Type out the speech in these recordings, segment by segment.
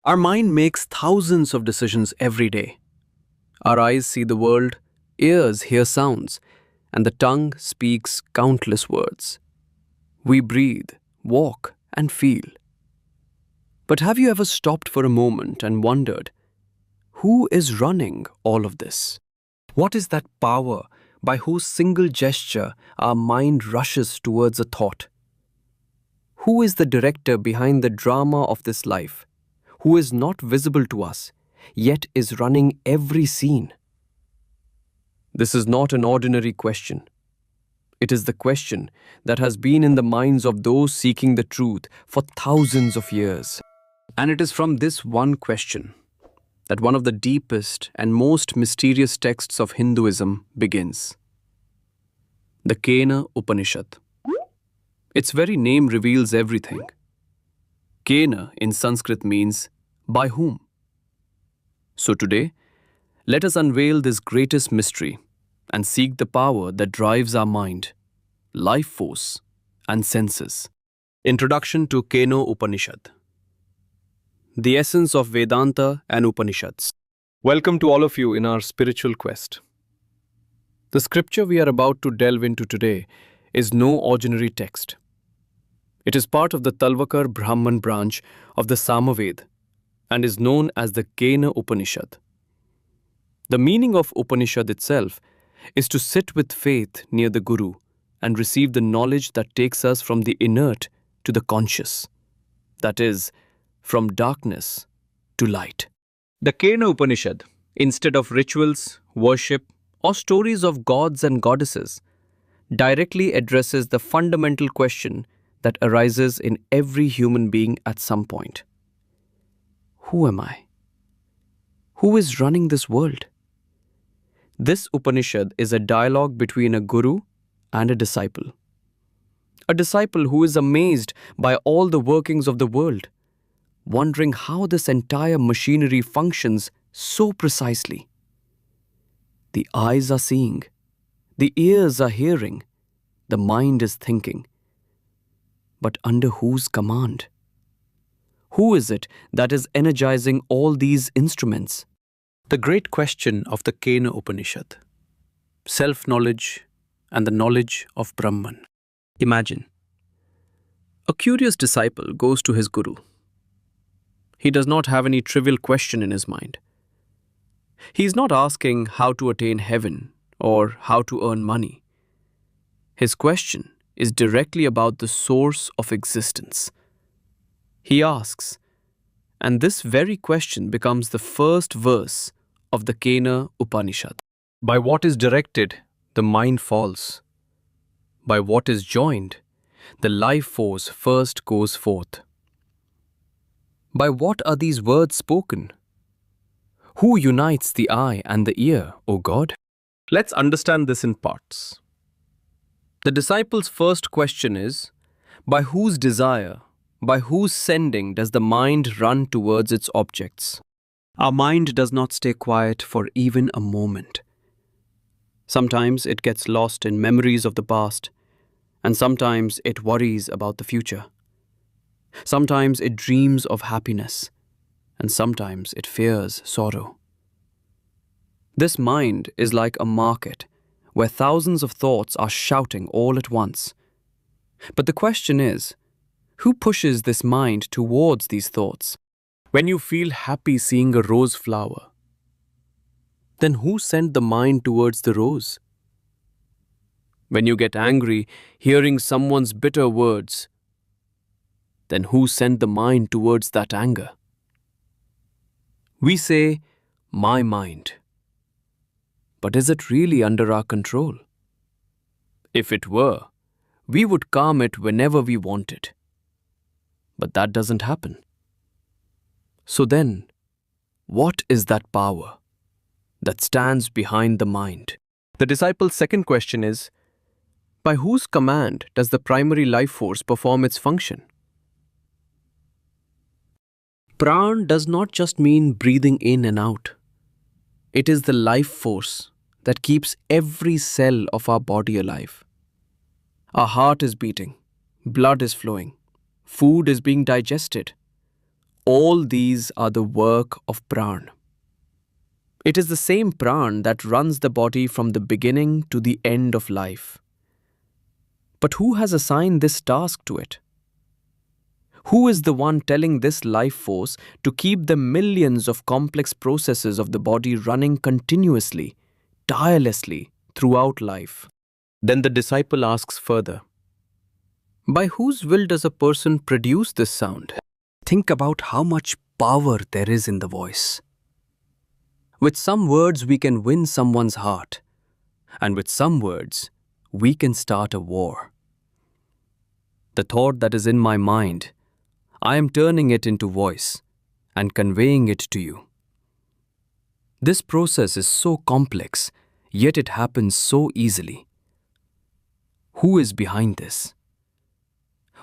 Our mind makes thousands of decisions every day. Our eyes see the world, ears hear sounds, and the tongue speaks countless words. We breathe, walk, and feel. But have you ever stopped for a moment and wondered, who is running all of this? What is that power by whose single gesture our mind rushes towards a thought? Who is the director behind the drama of this life, who is not visible to us, yet is running every scene? This is not an ordinary question. It is the question that has been in the minds of those seeking the truth for thousands of years. And it is from this one question that one of the deepest and most mysterious texts of Hinduism begins. The Kena Upanishad. Its very name reveals everything. Kena in Sanskrit means by whom. So today, let us unveil this greatest mystery and seek the power that drives our mind, life force, and senses. Introduction to Kena Upanishad. The essence of Vedanta and Upanishads. Welcome to all of you in our spiritual quest. The scripture we are about to delve into today is no ordinary text. It is part of the Talvakar Brahman branch of the Samaved and is known as the Kena Upanishad. The meaning of Upanishad itself is to sit with faith near the Guru and receive the knowledge that takes us from the inert to the conscious. That is, from darkness to light. The Kena Upanishad, instead of rituals, worship, or stories of gods and goddesses, directly addresses the fundamental question that arises in every human being at some point. Who am I? Who is running this world? This Upanishad is a dialogue between a guru and a disciple. A disciple who is amazed by all the workings of the world, wondering how this entire machinery functions so precisely. The eyes are seeing, the ears are hearing, the mind is thinking. But under whose command? Who is it that is energizing all these instruments? The great question of the Kena Upanishad. Self-knowledge and the knowledge of Brahman. Imagine, a curious disciple goes to his guru. He does not have any trivial question in his mind. He is not asking how to attain heaven or how to earn money. His question is directly about the source of existence. He asks, and this very question becomes the first verse of the Kena Upanishad. By what is directed, the mind falls. By what is joined, the life force first goes forth. By what are these words spoken? Who unites the eye and the ear, O God? Let's understand this in parts. The disciple's first question is, by whose desire, by whose sending does the mind run towards its objects? Our mind does not stay quiet for even a moment. Sometimes it gets lost in memories of the past, and sometimes it worries about the future. Sometimes it dreams of happiness, and sometimes it fears sorrow. This mind is like a market where thousands of thoughts are shouting all at once. But the question is, who pushes this mind towards these thoughts? When you feel happy seeing a rose flower, then who sent the mind towards the rose? When you get angry hearing someone's bitter words, then who sent the mind towards that anger? We say, my mind. But is it really under our control? If it were, we would calm it whenever we wanted. But that doesn't happen. So then, what is that power that stands behind the mind? The disciple's second question is, by whose command does the primary life force perform its function? Prana does not just mean breathing in and out. It is the life force that keeps every cell of our body alive. Our heart is beating, blood is flowing, food is being digested. All these are the work of Prana. It is the same Prana that runs the body from the beginning to the end of life. But who has assigned this task to it? Who is the one telling this life force to keep the millions of complex processes of the body running continuously, tirelessly throughout life? Then the disciple asks further, by whose will does a person produce this sound? Think about how much power there is in the voice. With some words we can win someone's heart, and with some words we can start a war. The thought that is in my mind, I am turning it into voice and conveying it to you. This process is so complex, yet it happens so easily. Who is behind this?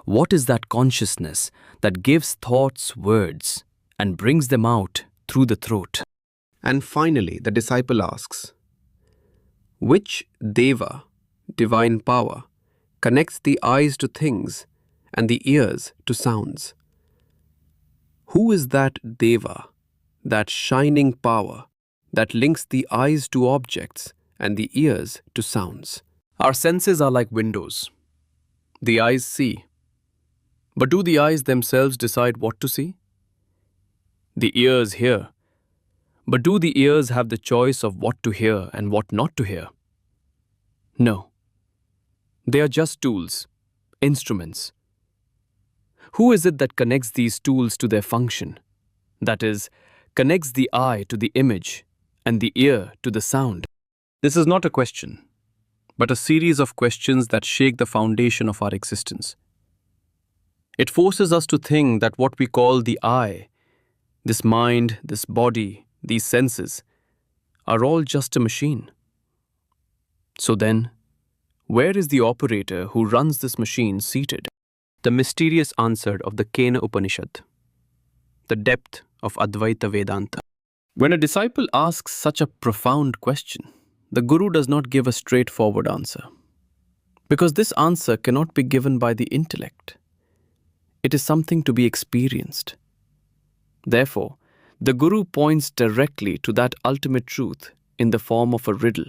What is that consciousness that gives thoughts words and brings them out through the throat? And finally, the disciple asks, which Deva, divine power, connects the eyes to things and the ears to sounds? Who is that Deva, that shining power that links the eyes to objects and the ears to sounds? Our senses are like windows. The eyes see. But do the eyes themselves decide what to see? The ears hear. But do the ears have the choice of what to hear and what not to hear? No. They are just tools, instruments. Who is it that connects these tools to their function? That is, connects the eye to the image and the ear to the sound. This is not a question, but a series of questions that shake the foundation of our existence. It forces us to think that what we call the I, this mind, this body, these senses, are all just a machine. So then, where is the operator who runs this machine seated? The mysterious answer of the Kenopanishad, the depth of Advaita Vedanta. When a disciple asks such a profound question, the Guru does not give a straightforward answer, because this answer cannot be given by the intellect. It is something to be experienced. Therefore, the Guru points directly to that ultimate truth in the form of a riddle.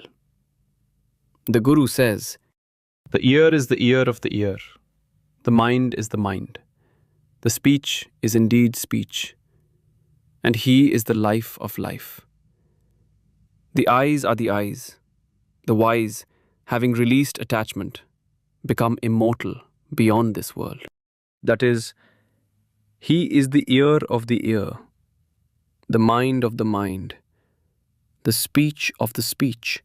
The Guru says, the ear is the ear of the ear. The mind is the mind. The speech is indeed speech. And he is the life of life. The eyes are the eyes. The wise, having released attachment, become immortal beyond this world. That is, he is the ear of the ear, the mind of the mind, the speech of the speech,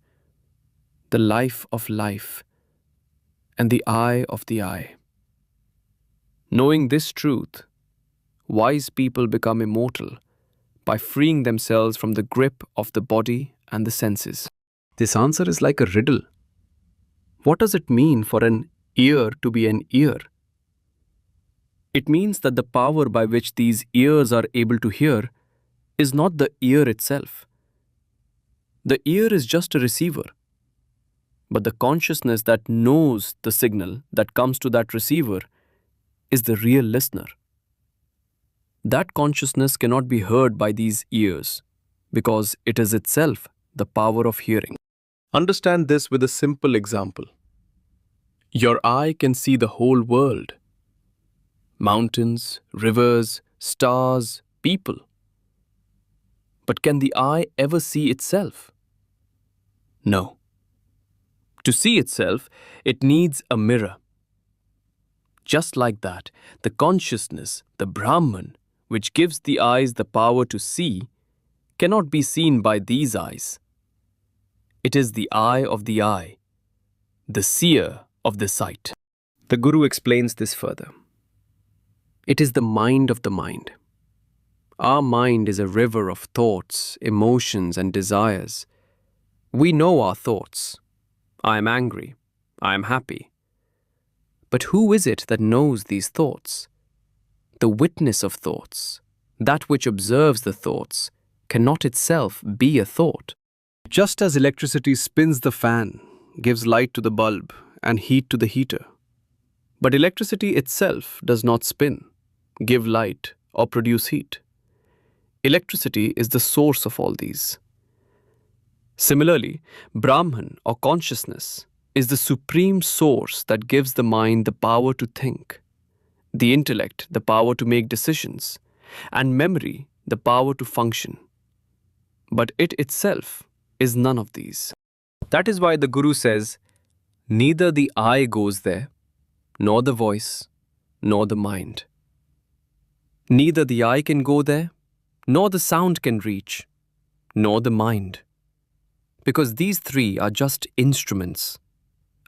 the life of life, and the eye of the eye. Knowing this truth, wise people become immortal by freeing themselves from the grip of the body and the senses. This answer is like a riddle. What does it mean for an ear to be an ear? It means that the power by which these ears are able to hear is not the ear itself. The ear is just a receiver. But the consciousness that knows the signal that comes to that receiver is the real listener. That consciousness cannot be heard by these ears because it is itself the power of hearing. Understand this with a simple example. Your eye can see the whole world. Mountains, rivers, stars, people. But can the eye ever see itself? No. To see itself, it needs a mirror. Just like that, the consciousness, the Brahman, which gives the eyes the power to see, cannot be seen by these eyes. It is the eye of the eye, the seer of the sight. The Guru explains this further. It is the mind of the mind. Our mind is a river of thoughts, emotions, and desires. We know our thoughts. I am angry. I am happy. But who is it that knows these thoughts? The witness of thoughts, that which observes the thoughts, cannot itself be a thought. Just as electricity spins the fan, gives light to the bulb, and heat to the heater. But electricity itself does not spin, give light, or produce heat. Electricity is the source of all these. Similarly, Brahman or consciousness is the supreme source that gives the mind the power to think, the intellect the power to make decisions, and memory the power to function. But it itself is none of these. That is why the Guru says, neither the eye goes there, nor the voice, nor the mind. Neither the eye can go there, nor the sound can reach, nor the mind. Because these three are just instruments,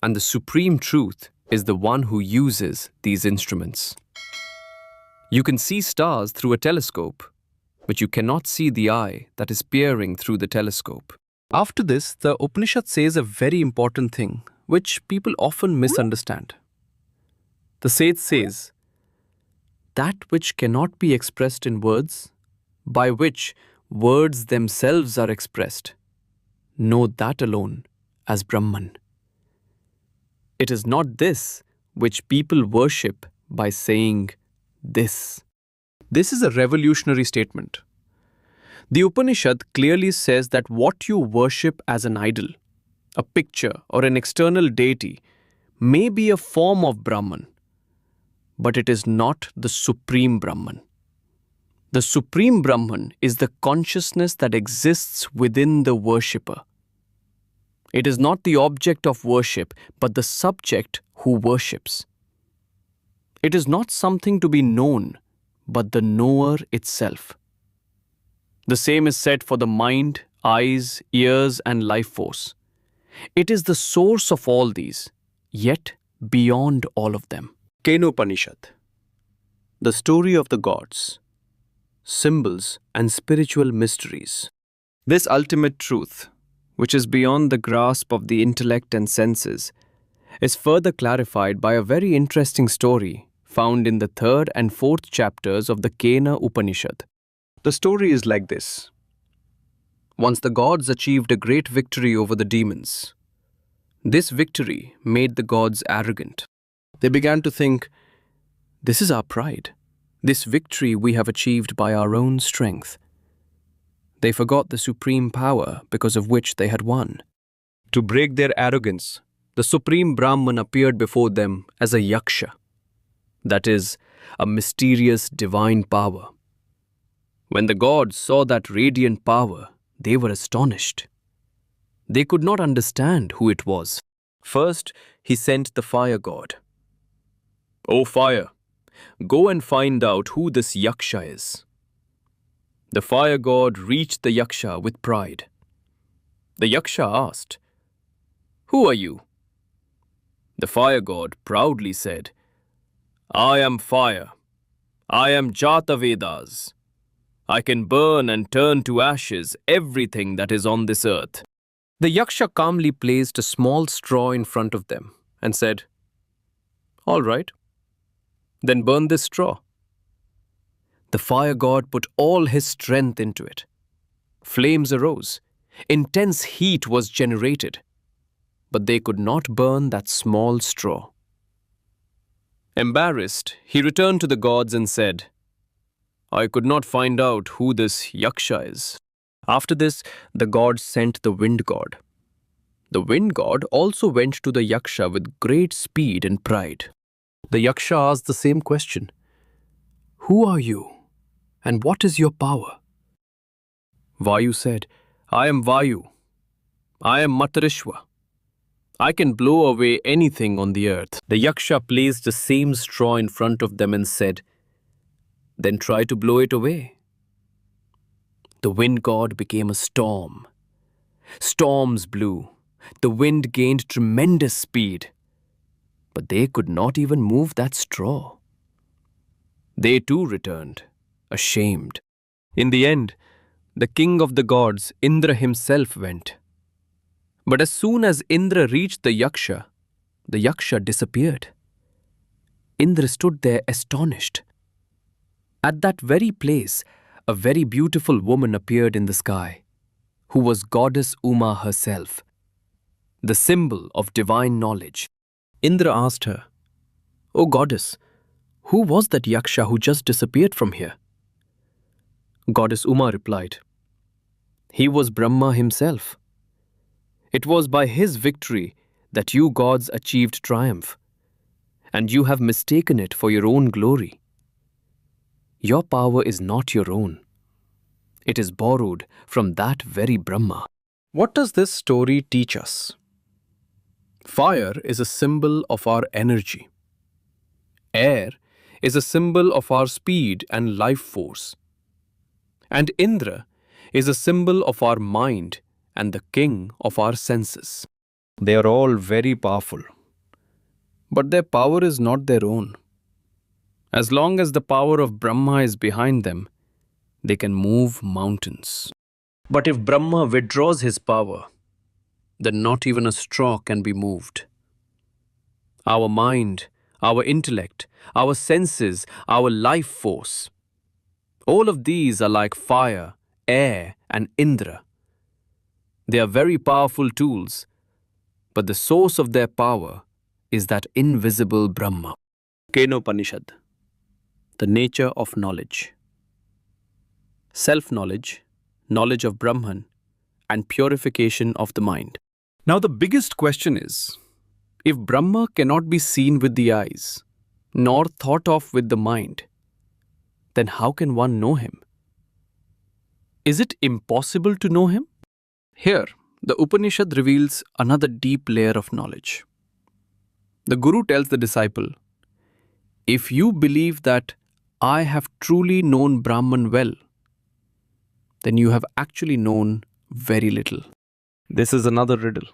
and the supreme truth is the one who uses these instruments. You can see stars through a telescope, but you cannot see the eye that is peering through the telescope. After this, the Upanishad says a very important thing, which people often misunderstand. The sage says, that which cannot be expressed in words, by which words themselves are expressed, know that alone as Brahman. It is not this which people worship by saying this. This is a revolutionary statement. The Upanishad clearly says that what you worship as an idol, a picture or an external deity, may be a form of Brahman, but it is not the supreme Brahman. The supreme Brahman is the consciousness that exists within the worshipper. It is not the object of worship, but the subject who worships. It is not something to be known, but the knower itself. The same is said for the mind, eyes, ears, and life force. It is the source of all these, yet beyond all of them. Kenopanishad, the story of the gods, symbols, and spiritual mysteries. This ultimate truth, which is beyond the grasp of the intellect and senses, is further clarified by a very interesting story found in the 3rd and 4th chapters of the Kena Upanishad. The story is like this. Once the gods achieved a great victory over the demons. This victory made the gods arrogant. They began to think, this is our pride. This victory we have achieved by our own strength. They forgot the supreme power because of which they had won. To break their arrogance, the supreme Brahman appeared before them as a Yaksha, that is, a mysterious divine power. When the gods saw that radiant power, they were astonished. They could not understand who it was. First, he sent the fire god. O fire, go and find out who this Yaksha is. The fire god reached the Yaksha with pride. The Yaksha asked, who are you? The fire god proudly said, I am fire. I am Jata Vedas. I can burn and turn to ashes everything that is on this earth. The Yaksha calmly placed a small straw in front of them and said, all right, then burn this straw. The fire god put all his strength into it. Flames arose. Intense heat was generated. But they could not burn that small straw. Embarrassed, he returned to the gods and said, I could not find out who this Yaksha is. After this, the gods sent the wind god. The wind god also went to the Yaksha with great speed and pride. The Yaksha asked the same question. Who are you, and what is your power? Vayu said, I am Vayu. I am Matarishwa. I can blow away anything on the earth. The Yaksha placed the same straw in front of them and said, then try to blow it away. The wind god became a storm. Storms blew. The wind gained tremendous speed. But they could not even move that straw. They too returned, ashamed. In the end, the king of the gods, Indra himself, went. But as soon as Indra reached the Yaksha disappeared. Indra stood there astonished. At that very place, a very beautiful woman appeared in the sky, who was goddess Uma herself, the symbol of divine knowledge. Indra asked her, O goddess, who was that Yaksha who just disappeared from here? Goddess Uma replied, "He was Brahma himself. It was by his victory that you gods achieved triumph, and you have mistaken it for your own glory. Your power is not your own. It is borrowed from that very Brahma." What does this story teach us? Fire is a symbol of our energy. Air is a symbol of our speed and life force. And Indra is a symbol of our mind and the king of our senses. They are all very powerful, but their power is not their own. As long as the power of Brahma is behind them, they can move mountains. But if Brahma withdraws his power, then not even a straw can be moved. Our mind, our intellect, our senses, our life force, all of these are like fire, air, and Indra. They are very powerful tools, but the source of their power is that invisible Brahma. Kenopanishad, the nature of knowledge. Self-knowledge, knowledge of Brahman, and purification of the mind. Now the biggest question is, if Brahma cannot be seen with the eyes, nor thought of with the mind, then how can one know him? Is it impossible to know him? Here, the Upanishad reveals another deep layer of knowledge. The Guru tells the disciple, "If you believe that I have truly known Brahman well, then you have actually known very little." This is another riddle.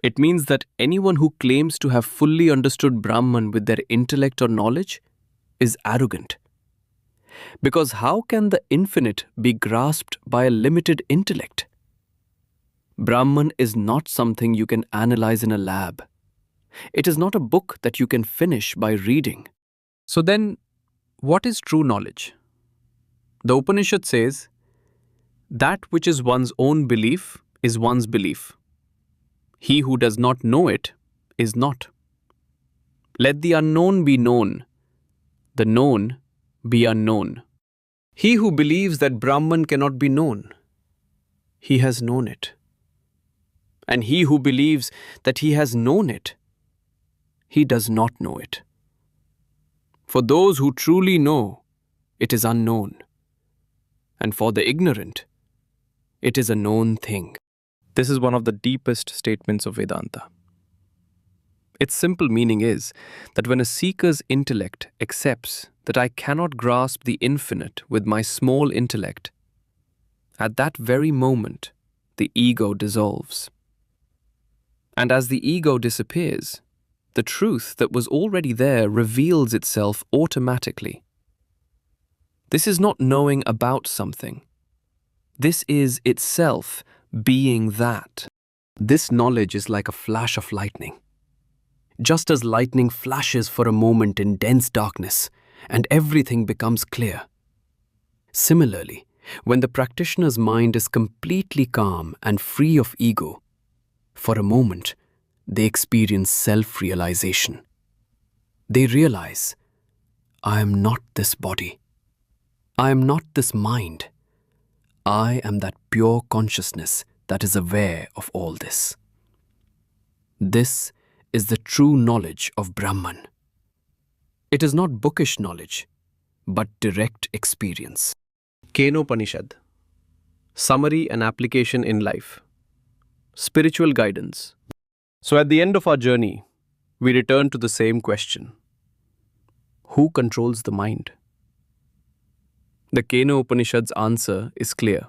It means that anyone who claims to have fully understood Brahman with their intellect or knowledge is arrogant. Because how can the infinite be grasped by a limited intellect? Brahman is not something you can analyze in a lab. It is not a book that you can finish by reading. So then, what is true knowledge? The Upanishad says, that which is one's own belief is one's belief. He who does not know it is not. Let the unknown be known, the known be unknown. He who believes that Brahman cannot be known, he has known it. And he who believes that he has known it, he does not know it. For those who truly know, it is unknown. And for the ignorant, it is a known thing. This is one of the deepest statements of Vedanta. Its simple meaning is that when a seeker's intellect accepts that I cannot grasp the infinite with my small intellect, at that very moment, the ego dissolves. And as the ego disappears, the truth that was already there reveals itself automatically. This is not knowing about something. This is itself being that. This knowledge is like a flash of lightning. Just as lightning flashes for a moment in dense darkness, and everything becomes clear. Similarly, when the practitioner's mind is completely calm and free of ego, for a moment, they experience self-realization. They realize, I am not this body. I am not this mind. I am that pure consciousness that is aware of all this. This is the true knowledge of Brahman. It is not bookish knowledge, but direct experience. Kenopanishad, Summary and Application in Life. Spiritual guidance. So at the end of our journey, we return to the same question. Who controls the mind? The Kenopanishad's answer is clear.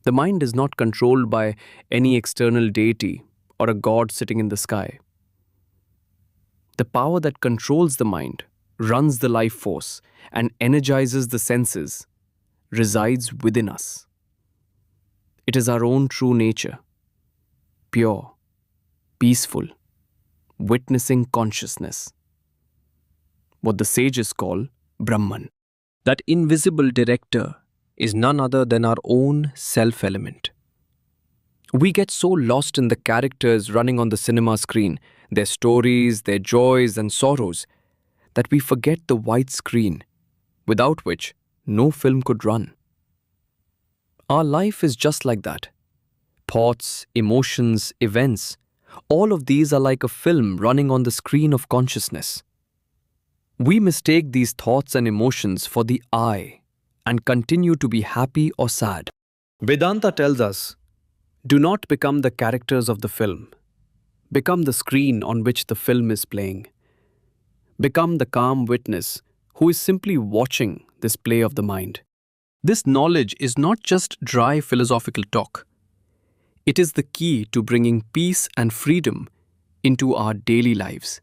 The mind is not controlled by any external deity or a god sitting in the sky. The power that controls the mind, runs the life force, and energizes the senses resides within us. It is our own true nature, pure, peaceful, witnessing consciousness. What the sages call Brahman. That invisible director is none other than our own self-element. We get so lost in the characters running on the cinema screen, their stories, their joys and sorrows, that we forget the white screen, without which no film could run. Our life is just like that. Thoughts, emotions, events, all of these are like a film running on the screen of consciousness. We mistake these thoughts and emotions for the I and continue to be happy or sad. Vedanta tells us, do not become the characters of the film. Become the screen on which the film is playing. Become the calm witness who is simply watching this play of the mind. This knowledge is not just dry philosophical talk. It is the key to bringing peace and freedom into our daily lives.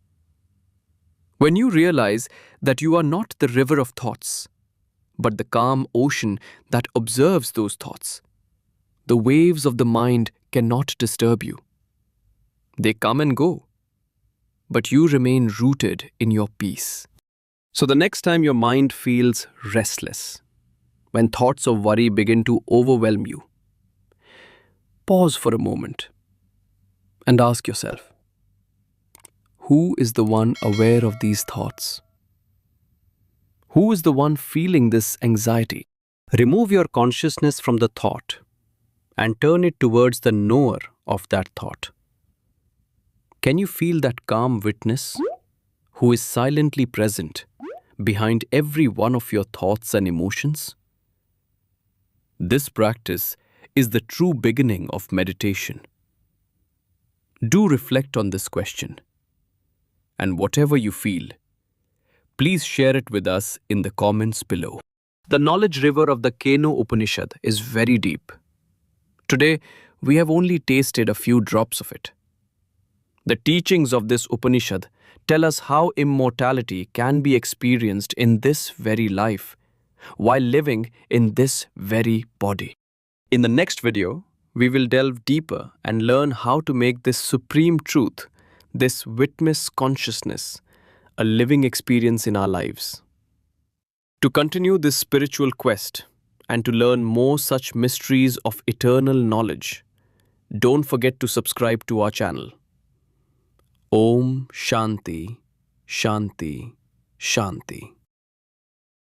When you realize that you are not the river of thoughts, but the calm ocean that observes those thoughts, the waves of the mind cannot disturb you. They come and go, but you remain rooted in your peace. So the next time your mind feels restless, when thoughts of worry begin to overwhelm you, pause for a moment and ask yourself, who is the one aware of these thoughts? Who is the one feeling this anxiety? Remove your consciousness from the thought and turn it towards the knower of that thought. Can you feel that calm witness who is silently present behind every one of your thoughts and emotions? This practice is the true beginning of meditation. Do reflect on this question. And whatever you feel, please share it with us in the comments below. The knowledge river of the Upanishad is very deep. Today, we have only tasted a few drops of it. The teachings of this Upanishad tell us how immortality can be experienced in this very life, while living in this very body. In the next video, we will delve deeper and learn how to make this supreme truth, this witness consciousness, a living experience in our lives. To continue this spiritual quest and to learn more such mysteries of eternal knowledge, don't forget to subscribe to our channel. Om Shanti, Shanti, Shanti.